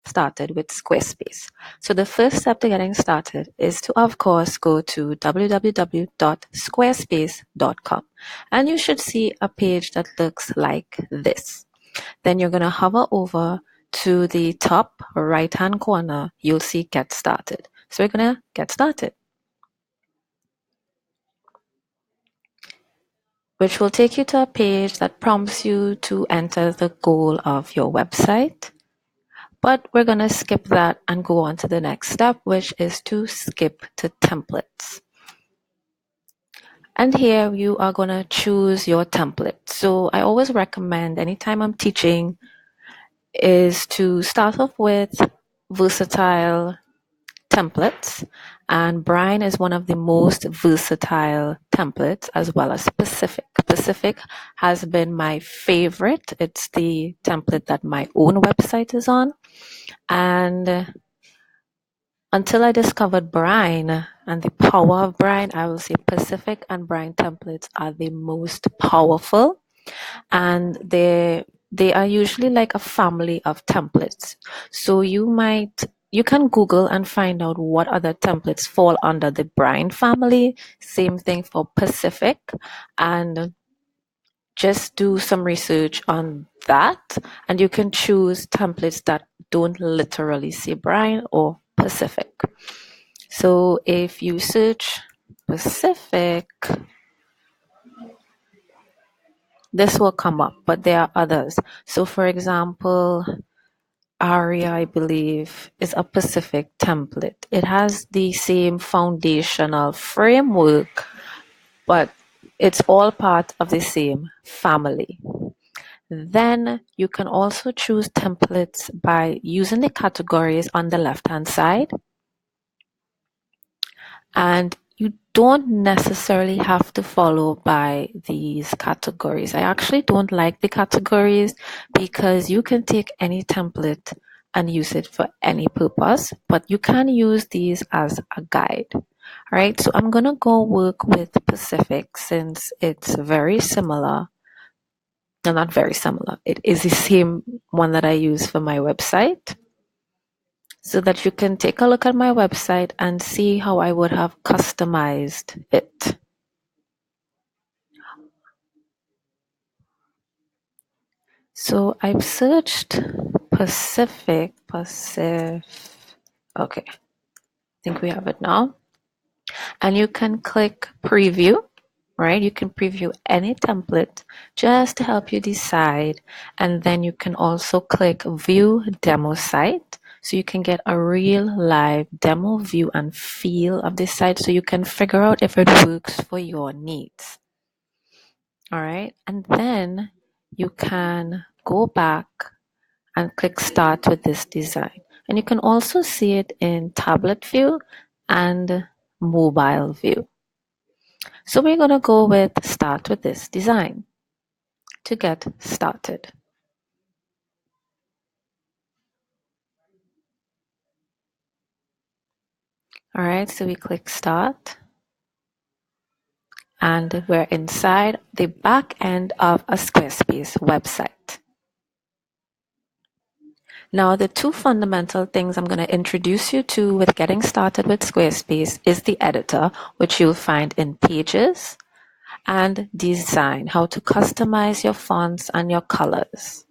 started with Squarespace. So the first step to getting started is to, of course, go to www.squarespace.com, and you should see a page that looks like this. Then you're going to hover over to the top right hand corner. You'll see Get Started. So we're going to get started, which will take you to a page that prompts you to enter the goal of your website. But we're going to skip that and go on to the next step, which is to skip to templates. And here you are going to choose your template. So I always recommend, anytime I'm teaching, is to start off with versatile templates, and Brine is one of the most versatile templates, as well as Pacific. Pacific has been my favorite. It's the template that my own website is on, and until I discovered Brine and the power of Brine, I will say Pacific and Brine templates are the most powerful, and they are usually like a family of templates. So you can Google and find out what other templates fall under the Brine family. Same thing for Pacific, and just do some research on that, and you can choose templates that don't literally say Brine or Pacific. So if you search Pacific, this will come up, but there are others. So for example, Aria, I believe, is a Pacific template. It has the same foundational framework, but it's all part of the same family. Then you can also choose templates by using the categories on the left-hand side. And you don't necessarily have to follow by these categories. I actually don't like the categories because you can take any template and use it for any purpose, but you can use these as a guide. All right, so I'm going to go work with Pacific since it's very similar. No, not very similar. It is the same one that I use for my website, so that you can take a look at my website and see how I would have customized it. So I've searched Pacific. Okay, I think we have it now. And you can click preview, right? You can preview any template just to help you decide. And then you can also click view demo site. So you can get a real live demo view and feel of the site, so you can figure out if it works for your needs. All right. And then you can go back and click start with this design. And you can also see it in tablet view and mobile view. So we're going to go with start with this design to get started. All right, so we click start, and we're inside the back end of a Squarespace website. Now, the two fundamental things I'm going to introduce you to with getting started with Squarespace is the editor, which you'll find in Pages, and Design, how to customize your fonts and your colors.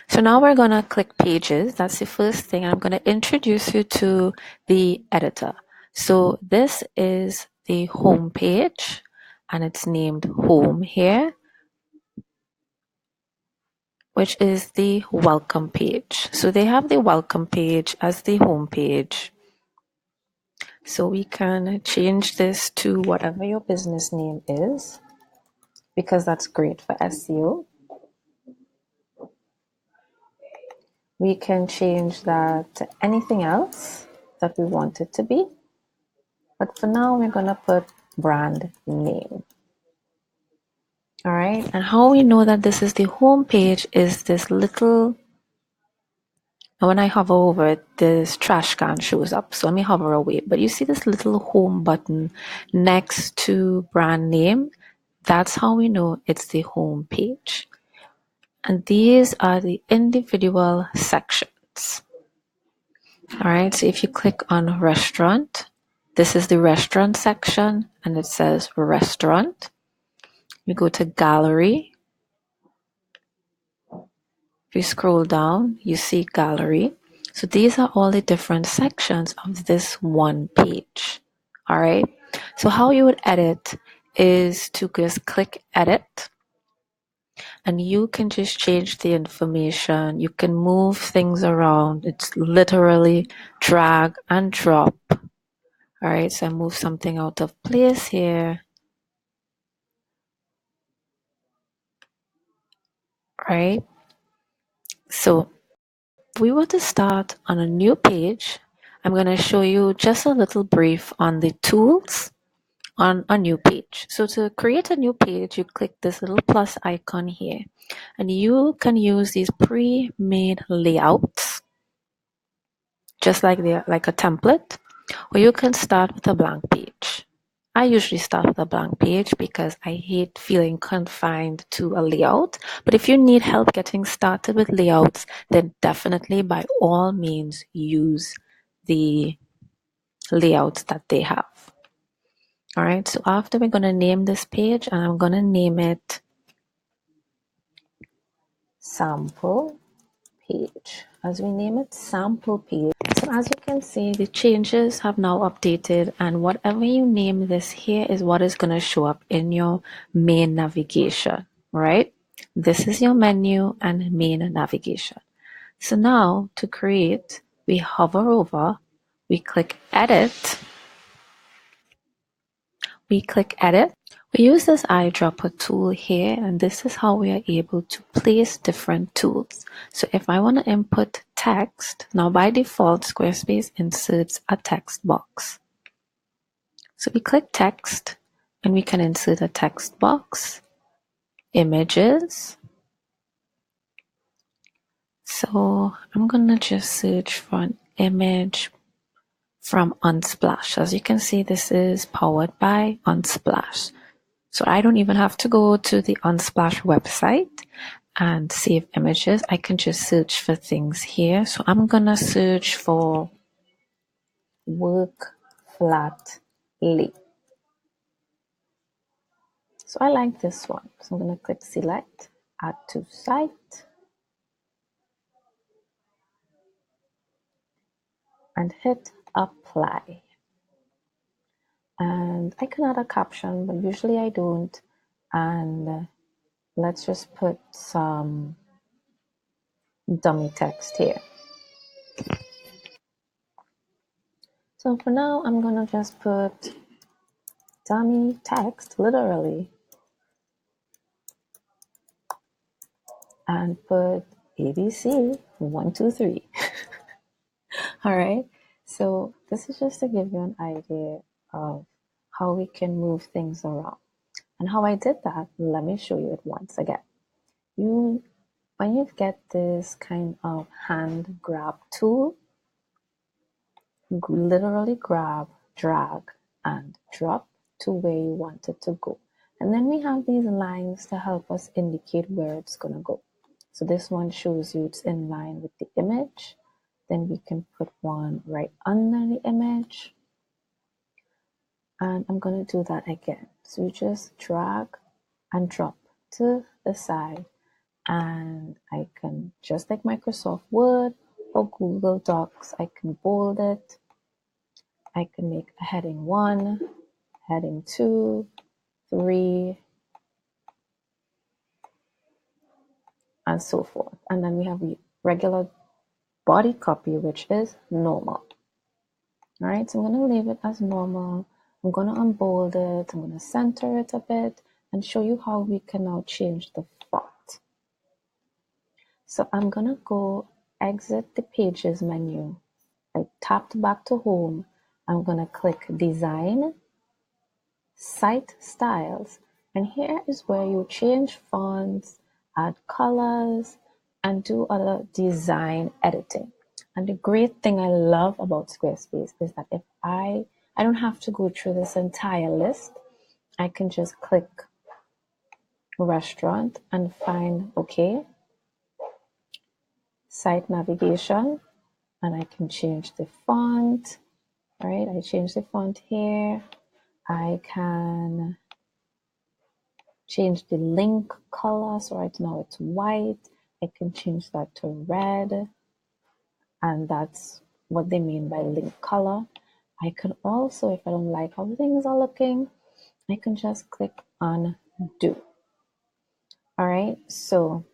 So now we're going to click Pages. That's the first thing. I'm going to introduce you to the editor. So this is the home page, and it's named Home here, which is the welcome page. So they have the welcome page as the home page. So we can change this to whatever your business name is, because that's great for SEO. We can change that to anything else that we want it to be. But for now, we're going to put brand name. All right. And how we know that this is the home page is this little, and when I hover over it, this trash can shows up. So let me hover away. But you see this little home button next to brand name? That's how we know it's the home page. And these are the individual sections. All right, so if you click on restaurant, this is the restaurant section and it says restaurant. You go to gallery. If you scroll down, you see gallery. So these are all the different sections of this one page. All right, so how you would edit is to just click edit and you can just change the information. You can move things around. It's literally drag and drop. All right, so I move something out of place here. Right, so if we were to start on a new page, I'm going to show you just a little brief on the tools on a new page. So to create a new page, you click this little plus icon here, and you can use these pre-made layouts just like a template, or you can start with a blank page. I usually start with a blank page because I hate feeling confined to a layout. But if you need help getting started with layouts, then definitely by all means use the layouts that they have. All right, so after we're going to name this page, and I'm going to name it sample page. As we name it sample page, so as you can see, the changes have now updated, and whatever you name this here is what is going to show up in your main navigation, right? This is your menu and main navigation. So now to create, we hover over, we click edit, we use this eyedropper tool here, and this is how we are able to place different tools. So if I want to input text, now by default, Squarespace inserts a text box. So we click text, and we can insert a text box, images. So I'm going to just search for an image from Unsplash. As you can see, this is powered by Unsplash. So I don't even have to go to the Unsplash website and save images. I can just search for things here. So I'm going to search for work flat lay. So I like this one. So I'm going to click select, add to site, and hit apply. And I can add a caption, but usually I don't. And let's just put some dummy text here. So for now, I'm going to just put dummy text, literally, and put ABC 1, 2, 3. All right. So this is just to give you an idea of how we can move things around. And how I did that, let me show you it once again. When you get this kind of hand grab tool, literally grab, drag, and drop to where you want it to go. And then we have these lines to help us indicate where it's going to go. So this one shows you it's in line with the image. Then we can put one right under the image. And I'm going to do that again. So you just drag and drop to the side. And I can, just like Microsoft Word or Google Docs, I can bold it. I can make a heading 1, heading 2, 3, and so forth. And then we have the regular body copy, which is normal. All right, so I'm going to leave it as normal. I'm going to unbold it. I'm going to center it a bit and show you how we can now change the font. So I'm going to go exit the Pages menu. I tapped back to home. I'm going to click Design, Site Styles, and here is where you change fonts, add colors, and do other design editing. And the great thing I love about Squarespace is that if I don't have to go through this entire list. I can just click restaurant and find, okay, site navigation, and I can change the font, right? I change the font here. I can change the link color. So right now it's white. I can change that to red. And that's what they mean by link color. I can also, if I don't like how things are looking, I can just click on do. All right. So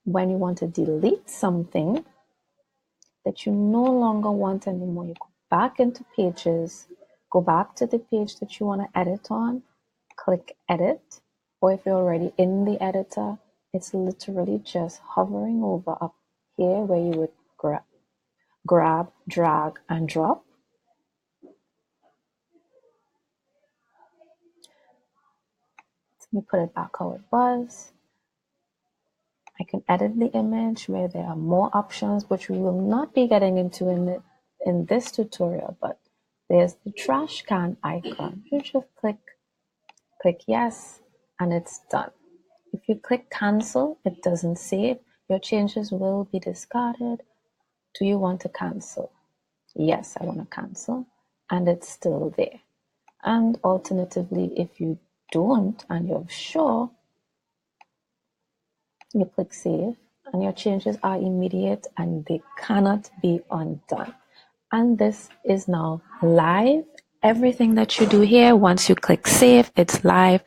when you want to delete something that you no longer want anymore, you go back into pages, go back to the page that you want to edit on, click edit, or if you're already in the editor, it's literally just hovering over up here where you would grab, drag, and drop. Let me put it back how it was. I can edit the image where there are more options, which we will not be getting into in this tutorial, but there's the trash can icon. You just click yes, and it's done. If you click cancel, it doesn't save. Your changes will be discarded. Do you want to cancel? Yes, I want to cancel, and it's still there. And alternatively, if you don't and you're sure, you click save, and your changes are immediate and they cannot be undone. And this is now live. Everything that you do here, once you click save, it's live.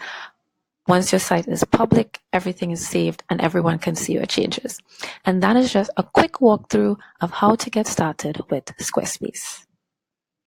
Once your site is public, everything is saved and everyone can see your changes. And that is just a quick walkthrough of how to get started with Squarespace.